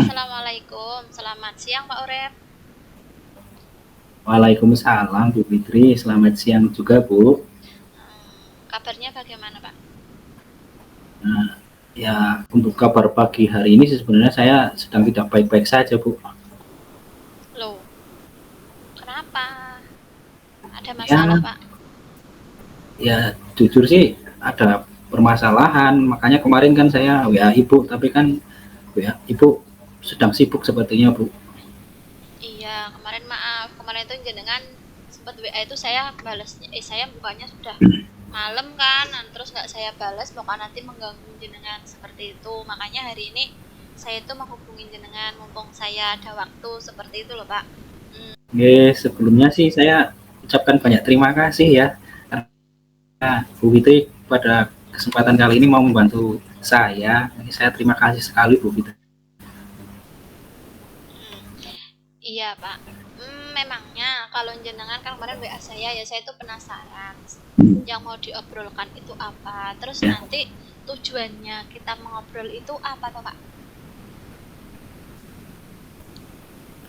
Assalamualaikum, selamat siang Pak Urep. Waalaikumsalam Bu Fitri, selamat siang juga Bu. Kabarnya bagaimana Pak? Nah, ya untuk kabar pagi hari ini sebenarnya saya sedang tidak baik-baik saja Bu. Loh, kenapa? Ada Ya, masalah Pak? ya jujur sih ada permasalahan, makanya kemarin kan saya WA Ibu, tapi kan WA Ibu sedang sibuk sepertinya Bu. Iya, kemarin maaf, kemarin itu jenengan sempat WA itu saya balasnya, saya bukanya sudah malam kan, terus nggak saya balas, pokoknya nanti mengganggu jenengan seperti itu. Makanya hari ini saya itu menghubungi jenengan, mumpung saya ada waktu seperti itu loh Pak. Sebelumnya sih saya ucapkan banyak terima kasih ya karena Bu Fitri pada kesempatan kali ini mau membantu saya. Ini saya terima kasih sekali Bu Fitri. Hmm, iya Pak. Memangnya kalau jenengan kan kemarin WA saya itu penasaran. Yang mau diobrolkan itu apa? Terus Ya. nanti tujuannya kita mengobrol itu apa toh Pak?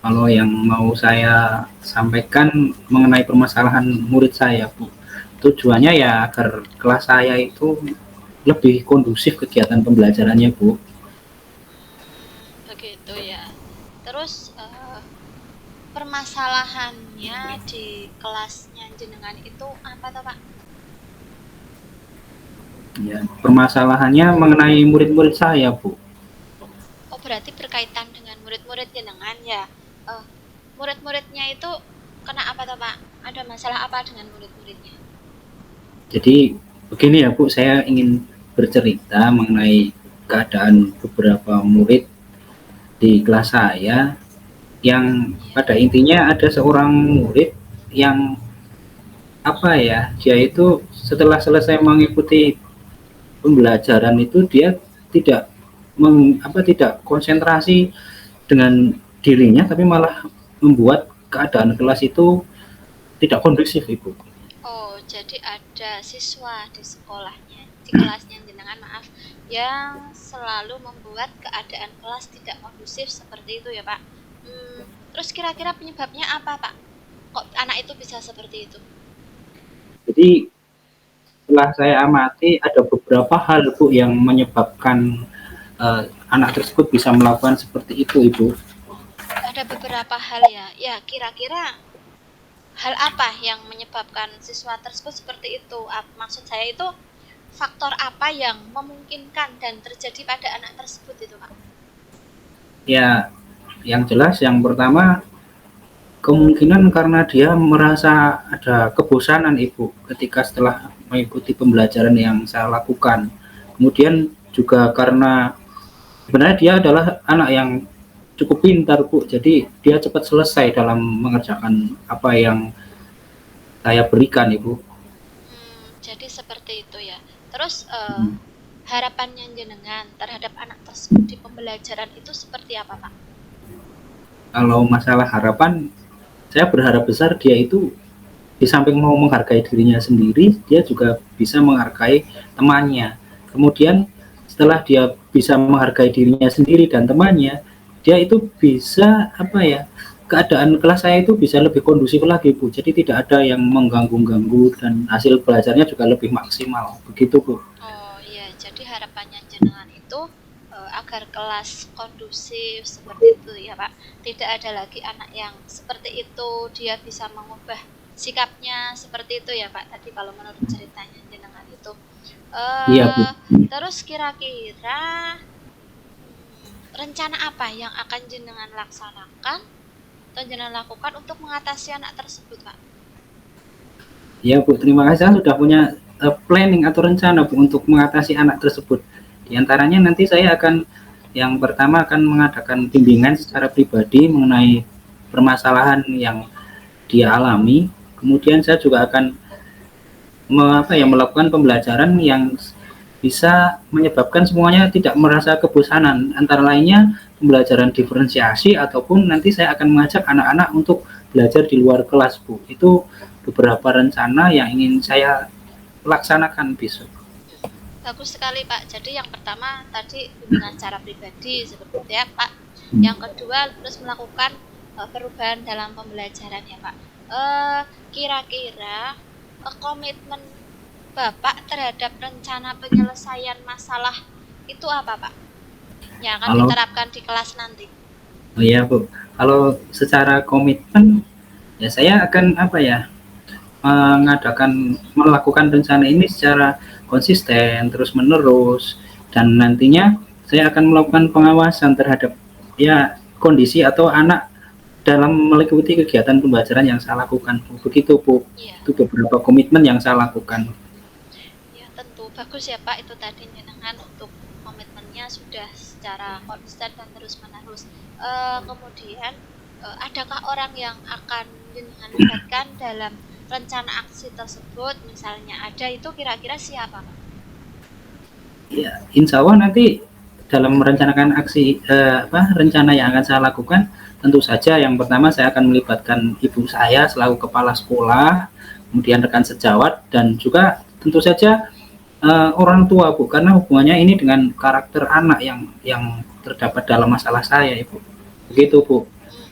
Kalau yang mau saya sampaikan mengenai permasalahan murid saya, Bu, tujuannya ya agar kelas saya itu lebih kondusif kegiatan pembelajarannya, Bu. Begitu ya. Terus permasalahannya di kelasnya jenengan itu apa toh Pak? Ya, permasalahannya mengenai murid-murid saya, Bu. Oh berarti berkaitan dengan murid-murid jenengan ya? Eh, Murid-muridnya itu kena apa toh Pak? Ada masalah apa dengan murid-muridnya? Jadi begini ya, Bu, saya ingin bercerita mengenai keadaan beberapa murid di kelas saya yang Iya. pada intinya ada seorang murid yang apa ya, dia itu setelah selesai mengikuti pembelajaran itu dia tidak tidak konsentrasi dengan dirinya, tapi malah membuat keadaan kelas itu tidak kondusif, Ibu. Oh, jadi ada siswa di sekolahnya, di kelasnya jenengan maaf, yang selalu membuat keadaan kelas tidak kondusif seperti itu ya Pak. Terus kira-kira penyebabnya apa Pak? Kok anak itu bisa seperti itu? Jadi setelah saya amati ada beberapa hal, Bu, yang menyebabkan anak tersebut bisa melakukan seperti itu, Ibu. Ada beberapa hal ya. Ya, kira-kira hal apa yang menyebabkan siswa tersebut seperti itu? Maksud saya itu faktor apa yang memungkinkan dan terjadi pada anak tersebut itu Pak? Ya, yang jelas yang pertama kemungkinan karena dia merasa ada kebosanan, Ibu, ketika setelah mengikuti pembelajaran yang saya lakukan. Kemudian juga karena sebenarnya dia adalah anak yang cukup pintar, Bu. Jadi dia cepat selesai dalam mengerjakan apa yang saya berikan, Ibu. Jadi seperti itu ya. Terus harapannya jenengan terhadap anak tersebut di pembelajaran itu seperti apa, Pak? Kalau masalah harapan, saya berharap besar dia itu di samping mau menghargai dirinya sendiri, dia juga bisa menghargai temannya. Kemudian setelah dia bisa menghargai dirinya sendiri dan temannya, dia itu bisa apa ya? Keadaan kelas saya itu bisa lebih kondusif lagi, Bu. Jadi tidak ada yang mengganggu-ganggu dan hasil belajarnya juga lebih maksimal. Begitu, Bu. Oh iya, jadi harapannya jenengan itu agar kelas kondusif seperti itu ya, Pak. Tidak ada lagi anak yang seperti itu, dia bisa mengubah sikapnya seperti itu ya, Pak. Tadi kalau menurut ceritanya jenengan itu. Iya, Bu. Eh Terus kira-kira rencana apa yang akan jenengan laksanakan atau jenengan lakukan untuk mengatasi anak tersebut, Pak? Ya, Bu, terima kasih. Saya sudah punya planning atau rencana, Bu, untuk mengatasi anak tersebut. Di antaranya nanti saya akan yang pertama akan mengadakan bimbingan secara pribadi mengenai permasalahan yang dia alami. Kemudian saya juga akan melakukan pembelajaran yang bisa menyebabkan semuanya tidak merasa kebosanan. Antara lainnya pembelajaran diferensiasi ataupun nanti saya akan mengajak anak-anak untuk belajar di luar kelas, Bu. Itu beberapa rencana yang ingin saya laksanakan besok. Bagus sekali Pak. Jadi yang pertama tadi bimbingan secara pribadi seperti itu ya Pak. Yang kedua, terus melakukan perubahan dalam pembelajaran ya Pak. Kira-kira komitmen Bapak terhadap rencana penyelesaian masalah itu apa Pak? Yang akan Kalau diterapkan di kelas nanti. oh iya Bu, kalau secara komitmen ya saya akan apa ya, melakukan rencana ini secara konsisten terus menerus, dan nantinya saya akan melakukan pengawasan terhadap ya kondisi atau anak dalam mengikuti kegiatan pembelajaran yang saya lakukan. Begitu Bu, Iya, itu beberapa komitmen yang saya lakukan. ya tentu bagus ya Pak itu tadi jenengan untuk komitmennya sudah secara konsisten dan terus menerus. Kemudian adakah orang yang akan jenengan libatkan dalam rencana aksi tersebut? Misalnya ada itu kira-kira siapa Pak? Ya, insya Allah nanti dalam merencanakan aksi rencana yang akan saya lakukan, tentu saja yang pertama saya akan melibatkan ibu saya selaku kepala sekolah, kemudian rekan sejawat, dan juga tentu saja orang tua Bu, karena hubungannya ini dengan karakter anak yang terdapat dalam masalah saya Ibu. Begitu Bu.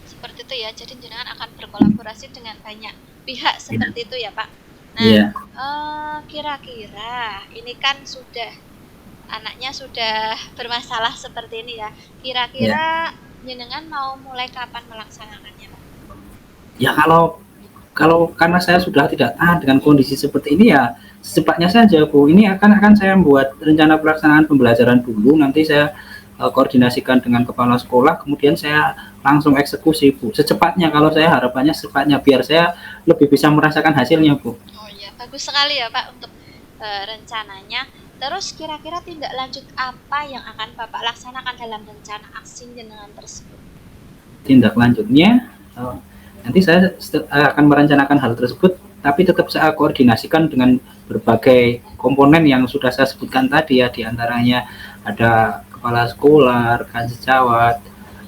Seperti itu ya. Jadi jenengan akan berkolaborasi dengan banyak pihak seperti itu ya Pak. Nah, Iya. kira-kira ini kan sudah anaknya sudah bermasalah seperti ini ya. Ya. Kira-kira jenengan mau mulai kapan melaksanakannya Pak? Ya kalau karena saya sudah tidak tahan dengan kondisi seperti ini, ya secepatnya saja Bu. Ini akan saya membuat rencana pelaksanaan pembelajaran dulu, nanti saya koordinasikan dengan kepala sekolah, kemudian saya langsung eksekusi Bu. Secepatnya, kalau saya harapannya secepatnya, biar saya lebih bisa merasakan hasilnya Bu. Oh iya, bagus sekali ya Pak untuk rencananya. Terus kira-kira tindak lanjut apa yang akan Bapak laksanakan dalam rencana aksi jenengan tersebut? Tindak lanjutnya, nanti saya akan merencanakan hal tersebut, tapi tetap saya koordinasikan dengan berbagai komponen yang sudah saya sebutkan tadi ya, diantaranya ada kepala sekolah, rekan sejawat,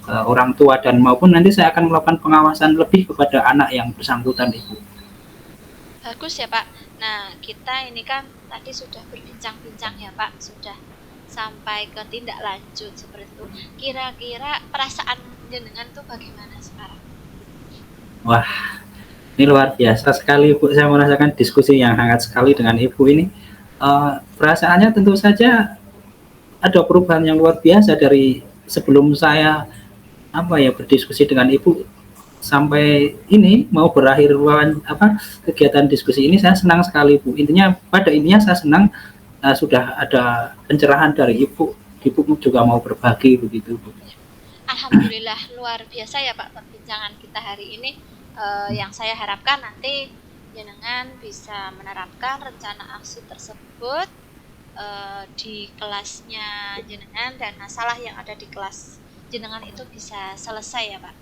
orang tua, dan maupun nanti saya akan melakukan pengawasan lebih kepada anak yang bersangkutan Ibu. Bagus ya Pak. Nah, kita ini kan tadi sudah berbincang-bincang ya Pak, sudah sampai ke tindak lanjut seperti itu. Kira-kira perasaan jenengan tuh bagaimana sekarang? Wah, ini luar biasa sekali Ibu, saya merasakan diskusi yang hangat sekali dengan Ibu ini. Perasaannya tentu saja ada perubahan yang luar biasa dari sebelum saya berdiskusi dengan Ibu sampai ini mau berakhir kegiatan diskusi ini. Saya senang sekali Bu. Pada intinya saya senang sudah ada pencerahan dari Ibu. Ibu juga mau berbagi begitu Bu. Alhamdulillah luar biasa ya Pak perbincangan kita hari ini. Yang saya harapkan nanti jenengan bisa menerapkan rencana aksi tersebut di kelasnya jenengan, dan masalah yang ada di kelas jenengan itu bisa selesai ya Pak.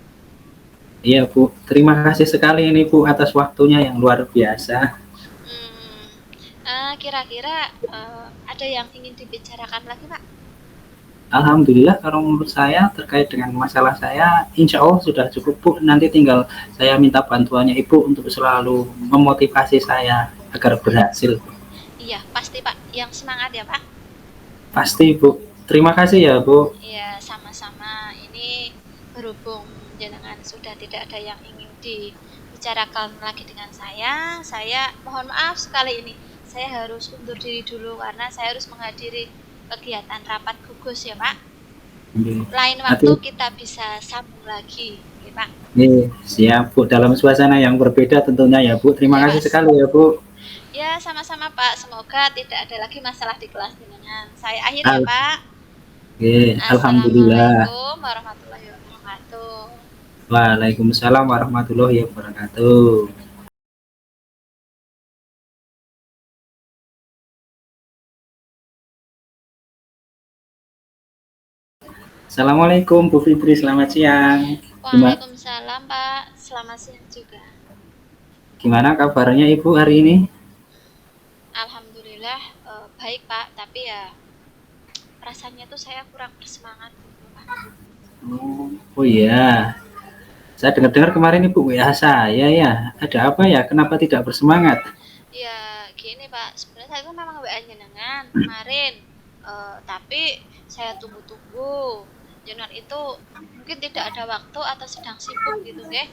Iya Bu, terima kasih sekali ini Bu atas waktunya yang luar biasa. Kira-kira ada yang ingin dibicarakan lagi Pak? Alhamdulillah, kalau menurut saya terkait dengan masalah saya, insya Allah sudah cukup Bu. Nanti tinggal saya minta bantuannya Ibu untuk selalu memotivasi saya agar berhasil. Iya pasti Pak, yang semangat ya Pak. Pasti Bu. Terima kasih ya Bu. Iya sama-sama. Ini berhubung jenengan sudah tidak ada yang ingin dibicarakan lagi dengan saya mohon maaf sekali ini. Saya harus undur diri dulu karena saya harus menghadiri kegiatan rapat gugus ya Pak. Lain waktu kita bisa sambung lagi, ya Pak. Siap Bu, dalam suasana yang berbeda tentunya ya Bu. Terima kasih sekali ya Bu. Ya sama-sama Pak, semoga tidak ada lagi masalah di kelas jenengan. Saya akhiri ya Pak. Alhamdulillah. Assalamualaikum warahmatullahi wabarakatuh. Waalaikumsalam warahmatullahi wabarakatuh. Assalamualaikum Bu Fitri, selamat siang. Waalaikumsalam Pak, selamat siang juga. Gimana kabarnya Ibu hari ini? Alhamdulillah baik Pak, tapi ya rasanya tuh saya kurang bersemangat Pak. Oh iya, saya dengar-dengar kemarin Ibu WA saya ya, ada apa ya, kenapa tidak bersemangat? Ya gini Pak, sebenarnya saya itu memang WA jenengan kemarin, tapi saya tunggu-tunggu jenengan itu mungkin tidak ada waktu atau sedang sibuk gitu nggih,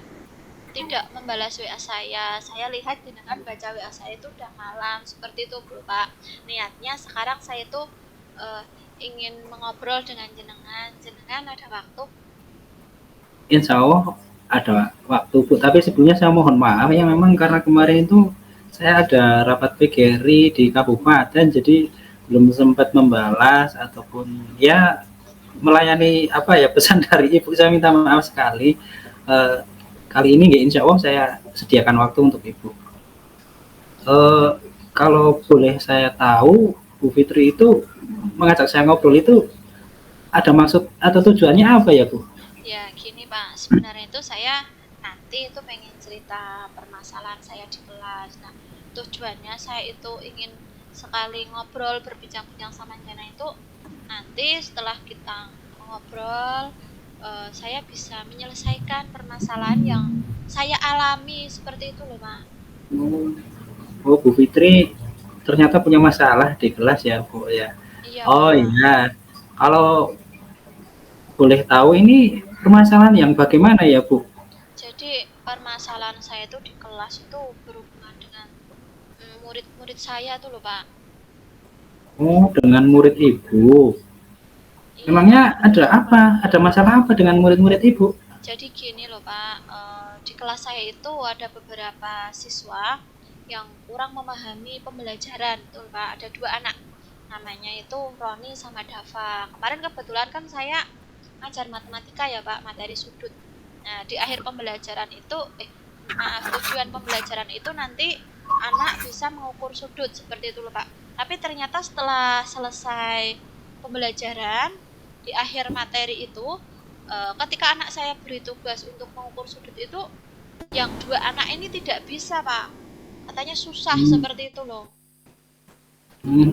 tidak membalas WA saya lihat jenengan baca WA saya itu udah malam seperti itu Bu Pak. Niatnya sekarang saya itu eh, ingin mengobrol dengan jenengan, jenengan ada waktu? Insya Allah ada waktu Bu, tapi sebelumnya saya mohon maaf ya, memang karena kemarin itu saya ada rapat PGRI di kabupaten, jadi belum sempat membalas ataupun ya melayani apa ya pesan dari ibu. Saya minta maaf sekali. Eh, Kali ini nggak, insya Allah saya sediakan waktu untuk ibu. Eh, Kalau boleh saya tahu, Bu Fitri itu mengajak saya ngobrol itu ada maksud atau tujuannya apa ya Bu? Ya gini Pak, sebenarnya itu saya nanti itu pengen cerita permasalahan saya di kelas. Nah, tujuannya saya itu ingin sekali ngobrol berbincang-bincang sama Jana itu nanti setelah kita ngobrol, saya bisa menyelesaikan permasalahan yang saya alami seperti itu loh Pak. Oh, Bu Fitri ternyata punya masalah di kelas ya Bu ya. Iya Oh Pak. iya, kalau boleh tahu ini permasalahan yang bagaimana ya Bu? Jadi permasalahan saya itu di kelas itu berhubungan dengan murid-murid saya tuh loh Pak. Oh, dengan murid Ibu. Iya Memangnya Pak. ada apa? Ada masalah apa dengan murid-murid Ibu? Jadi gini loh Pak, di kelas saya itu ada beberapa siswa yang kurang memahami pembelajaran, tuh Pak. Ada dua anak, namanya itu Roni sama Dava. Kemarin kebetulan kan saya ngajar matematika ya Pak, materi sudut. Nah, di akhir pembelajaran itu, maaf, tujuan pembelajaran itu nanti anak bisa mengukur sudut seperti itu loh Pak. Tapi ternyata setelah selesai pembelajaran di akhir materi itu, ketika anak saya beri tugas untuk mengukur sudut itu, yang dua anak ini tidak bisa Pak. Katanya susah Hmm, seperti itu loh. hmm.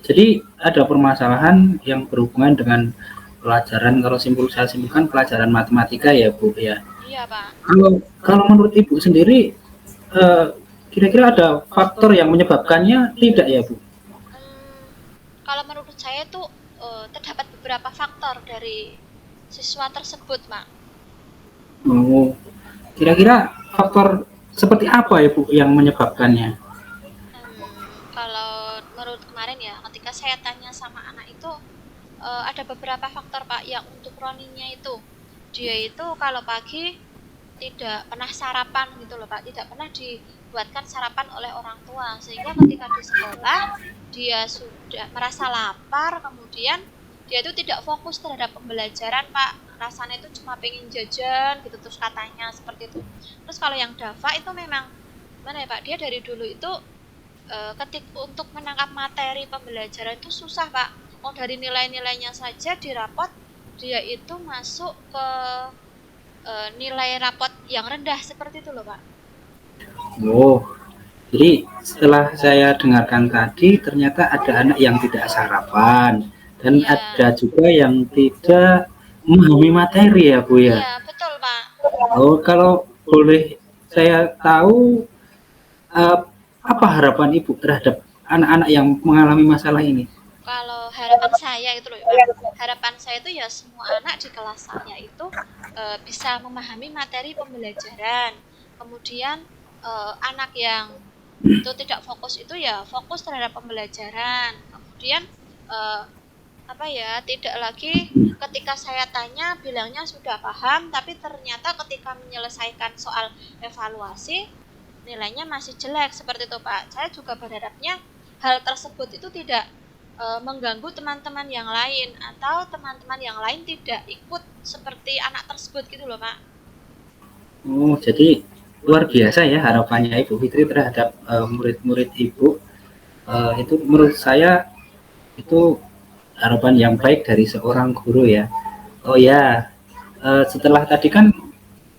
Jadi ada permasalahan yang berhubungan dengan pelajaran, kalau saya simpulkan pelajaran matematika ya Bu ya. Iya Pak. Kalau menurut Ibu sendiri, eh, kira-kira ada faktor yang menyebabkannya tidak ya Bu? Hmm, kalau menurut saya tuh terdapat beberapa faktor dari siswa tersebut Pak. Oh, kira-kira faktor seperti apa ya Bu yang menyebabkannya? Kalau menurut kemarin ya, ketika saya tanya sama anak itu, ada beberapa faktor Pak. Yang untuk Roninya itu, dia itu kalau pagi tidak pernah sarapan gitu loh Pak, tidak pernah dibuatkan sarapan oleh orang tua, sehingga ketika di sekolah dia sudah merasa lapar, kemudian dia itu tidak fokus terhadap pembelajaran Pak, rasanya itu cuma pengen jajan gitu terus katanya seperti itu. Terus kalau yang Dava itu memang mana ya Pak, dia dari dulu itu ketik untuk menangkap materi pembelajaran itu susah Pak. Mau dari nilai-nilainya saja di rapot dia itu masuk ke nilai rapot yang rendah seperti itu loh Pak. Oh, jadi setelah saya dengarkan tadi, ternyata ada anak yang tidak sarapan dan Iya, ada juga yang tidak memahami materi ya Bu ya. iya betul Pak. Oh, kalau boleh saya tahu, eh, apa harapan Ibu terhadap anak-anak yang mengalami masalah ini? Kalau harapan saya itu loh Pak, harapan saya itu ya semua anak di kelas saya itu bisa memahami materi pembelajaran. Kemudian anak yang itu tidak fokus itu ya fokus terhadap pembelajaran. Kemudian eh, apa ya, tidak lagi ketika saya tanya bilangnya sudah paham, tapi ternyata ketika menyelesaikan soal evaluasi nilainya masih jelek seperti itu Pak. Saya juga berharapnya hal tersebut itu tidak mengganggu teman-teman yang lain, atau teman-teman yang lain tidak ikut seperti anak tersebut gitu loh Pak. Oh, jadi luar biasa ya harapannya Ibu Fitri terhadap murid-murid Ibu. Itu menurut saya itu harapan yang baik dari seorang guru ya. Oh ya, setelah tadi kan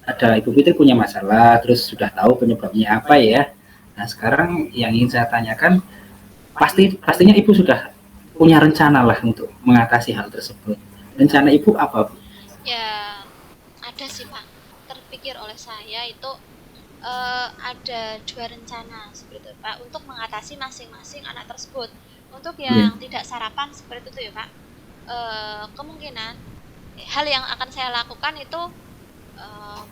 ada Ibu Fitri punya masalah, terus sudah tahu penyebabnya apa ya. Nah sekarang yang ingin saya tanyakan, pastinya Ibu sudah punya rencana lah untuk mengatasi hal tersebut. Rencana Ibu apa Bu? Ya ada sih Pak, terpikir oleh saya itu ada dua rencana seperti itu Pak untuk mengatasi masing-masing anak tersebut. Untuk Ya. yang tidak sarapan seperti itu ya Pak, kemungkinan hal yang akan saya lakukan itu eh,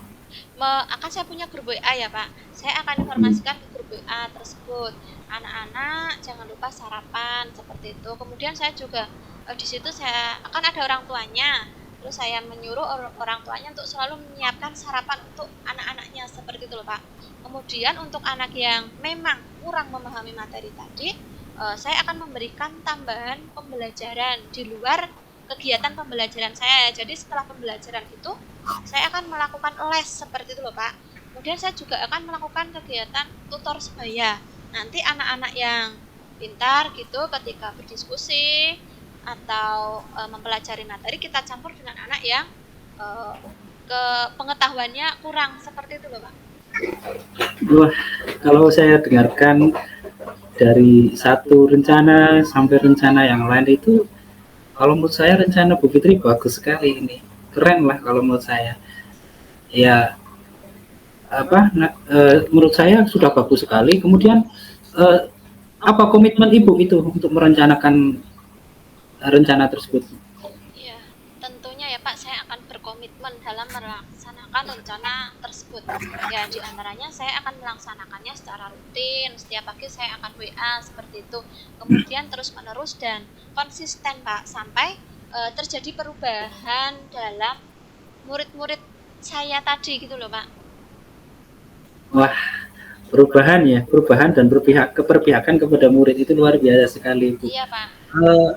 akan saya punya grup WA ya Pak. Saya akan Hmm. informasikan ke grup WA tersebut. Anak-anak jangan lupa sarapan seperti itu. Kemudian saya juga di situ saya akan ada orang tuanya. Terus saya menyuruh orang tuanya untuk selalu menyiapkan sarapan untuk anak-anaknya seperti itu loh Pak. Kemudian untuk anak yang memang kurang memahami materi tadi, saya akan memberikan tambahan pembelajaran di luar kegiatan pembelajaran saya. Jadi setelah pembelajaran itu saya akan melakukan les seperti itu loh Pak. Kemudian saya juga akan melakukan kegiatan tutor sebaya. Nanti anak-anak yang pintar gitu ketika berdiskusi atau mempelajari materi kita campur dengan anak yang e, ke pengetahuannya kurang seperti itu loh Pak. Wah, kalau saya dengarkan dari satu rencana sampai rencana yang lain itu, kalau menurut saya rencana Bu Fitri bagus sekali ini, keren lah kalau menurut saya. Ya menurut saya sudah bagus sekali. Kemudian eh, apa komitmen Ibu itu untuk merencanakan rencana tersebut? Iya, tentunya ya Pak, saya akan berkomitmen dalam melaksanakan rencana tersebut. Ya, di antaranya saya akan melaksanakannya secara rutin. Setiap pagi saya akan WA seperti itu. Kemudian terus-menerus dan konsisten Pak, sampai terjadi perubahan dalam murid-murid saya tadi gitu loh Pak. Wah, perubahan ya, perubahan dan keperpihakan kepada murid itu luar biasa sekali, Bu. Iya Pak. Eh,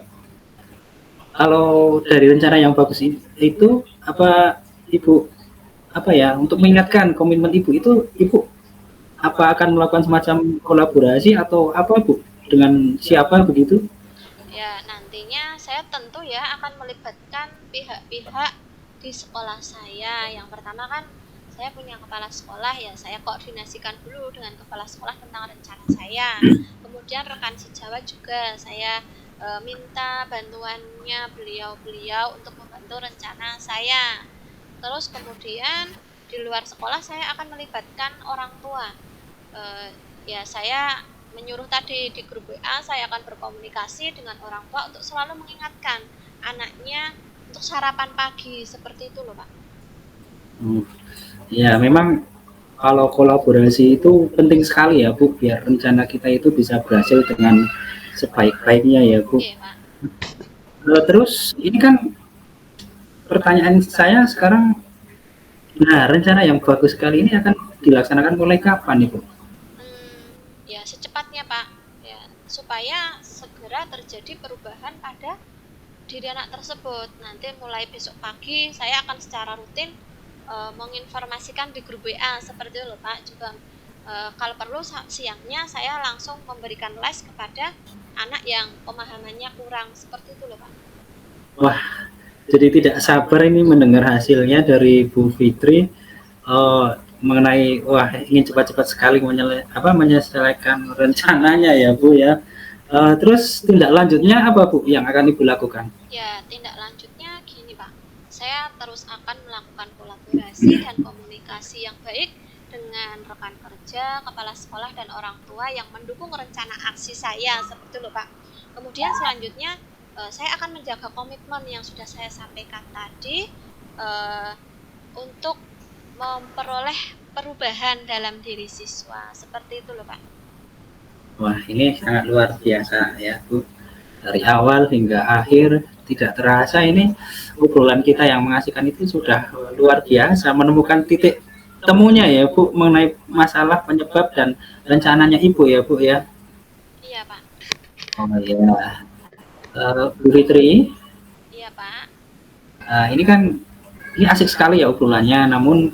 Kalau dari rencana yang bagus itu apa Ibu apa ya untuk mengingatkan komitmen Ibu itu Ibu apa akan melakukan semacam kolaborasi atau apa Bu dengan siapa begitu? Ya, nantinya saya tentu ya akan melibatkan pihak-pihak di sekolah saya. Yang pertama kan saya punya kepala sekolah ya, saya koordinasikan dulu dengan kepala sekolah tentang rencana saya. Kemudian rekan sejawat juga saya minta bantuannya beliau-beliau untuk membantu rencana saya. Terus kemudian di luar sekolah saya akan melibatkan orang tua. Ya saya menyuruh tadi di grup WA saya akan berkomunikasi dengan orang tua untuk selalu mengingatkan anaknya untuk sarapan pagi seperti itu loh Pak. Hmm. Ya memang kalau kolaborasi itu penting sekali ya Bu biar rencana kita itu bisa berhasil dengan sebaik-baiknya ya Bu. Oke Pak. Terus ini kan pertanyaan saya sekarang, nah rencana yang bagus sekali ini akan dilaksanakan mulai kapan Ibu? Ya secepatnya Pak. Ya supaya segera terjadi perubahan pada diri anak tersebut. Nanti mulai besok pagi saya akan secara rutin menginformasikan di grup WA seperti itu loh Pak. Juga kalau perlu siangnya saya langsung memberikan les kepada anak yang pemahamannya kurang seperti itu loh Pak. Wah, jadi tidak sabar ini mendengar hasilnya dari Bu Fitri mengenai wah ingin cepat-cepat sekali menyelesaikan rencananya ya Bu ya. Terus tindak lanjutnya apa Bu yang akan Ibu lakukan? Ya, tindak lanjutnya gini Pak. Saya terus akan melakukan kolaborasi dan komunikasi yang baik dengan rekan kerja, kepala sekolah, dan orang tua yang mendukung rencana aksi saya seperti itu loh Pak. Kemudian selanjutnya saya akan menjaga komitmen yang sudah saya sampaikan tadi eh, untuk memperoleh perubahan dalam diri siswa seperti itu loh Pak. Wah, ini sangat luar biasa ya Bu. Dari awal hingga akhir tidak terasa ini obrolan kita yang mengasihkan itu sudah luar biasa menemukan titik temunya ya Bu mengenai masalah penyebab dan rencananya Ibu ya Bu ya. Iya Pak. Oh ya, Bu Fitri, Iya Pak. ini kan ini asik sekali ya obrolannya, namun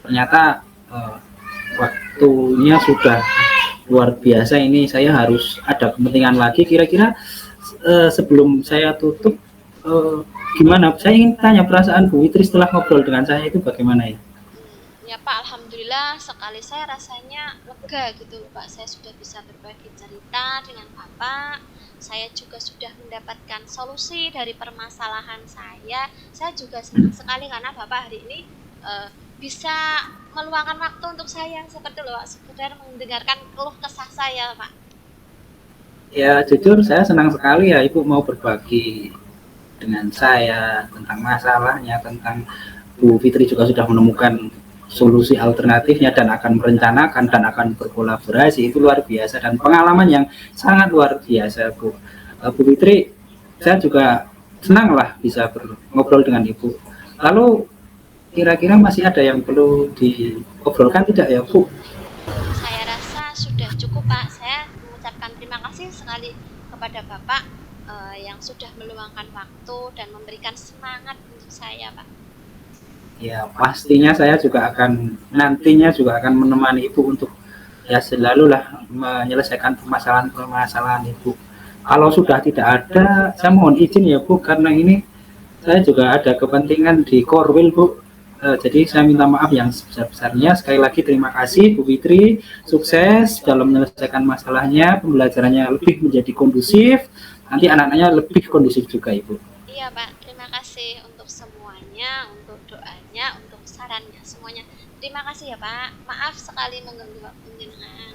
ternyata waktunya sudah luar biasa. Ini saya harus ada kepentingan lagi. Kira-kira sebelum saya tutup, uh, gimana? Saya ingin tanya perasaan Bu Fitri setelah ngobrol dengan saya itu bagaimana ya? Ya Pak, alhamdulillah sekali saya rasanya lega gitu loh Pak. Saya sudah bisa berbagi cerita dengan Bapak. Saya juga sudah mendapatkan solusi dari permasalahan saya. Saya juga senang sekali karena Bapak hari ini bisa meluangkan waktu untuk saya seperti loh Pak, sekedar mendengarkan keluh kesah saya Pak. Ya jujur saya senang sekali ya Ibu mau berbagi dengan saya tentang masalahnya, tentang Bu Fitri juga sudah menemukan solusi alternatifnya dan akan merencanakan dan akan berkolaborasi. Itu luar biasa dan pengalaman yang sangat luar biasa, Bu. Bu Fitri, saya juga senang lah bisa ngobrol dengan Ibu. Lalu kira-kira masih ada yang perlu diobrolkan tidak ya, Bu? Saya rasa sudah cukup, Pak. Saya mengucapkan terima kasih sekali kepada Bapak yang sudah meluangkan waktu dan memberikan semangat untuk saya, Pak. Ya, pastinya saya juga akan nantinya juga akan menemani Ibu untuk ya selalu lah menyelesaikan permasalahan-permasalahan Ibu. Kalau sudah tidak ada, saya mohon izin ya Bu, karena ini saya juga ada kepentingan di Korwil Bu. Jadi saya minta maaf yang sebesar-besarnya. Sekali lagi terima kasih Bu Fitri, sukses dalam menyelesaikan masalahnya, pembelajarannya lebih menjadi kondusif, nanti anak-anaknya lebih kondusif juga Ibu. Iya, Pak. Terima kasih untuk semuanya, untuk doanya, untuk sarannya, semuanya. Terima kasih ya, Pak. Maaf sekali mengganggu waktu jenengan.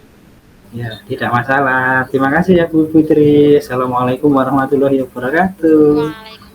Ya, tidak masalah. Terima kasih ya Bu Fitri. Assalamualaikum warahmatullahi wabarakatuh. Waalaikumsalam.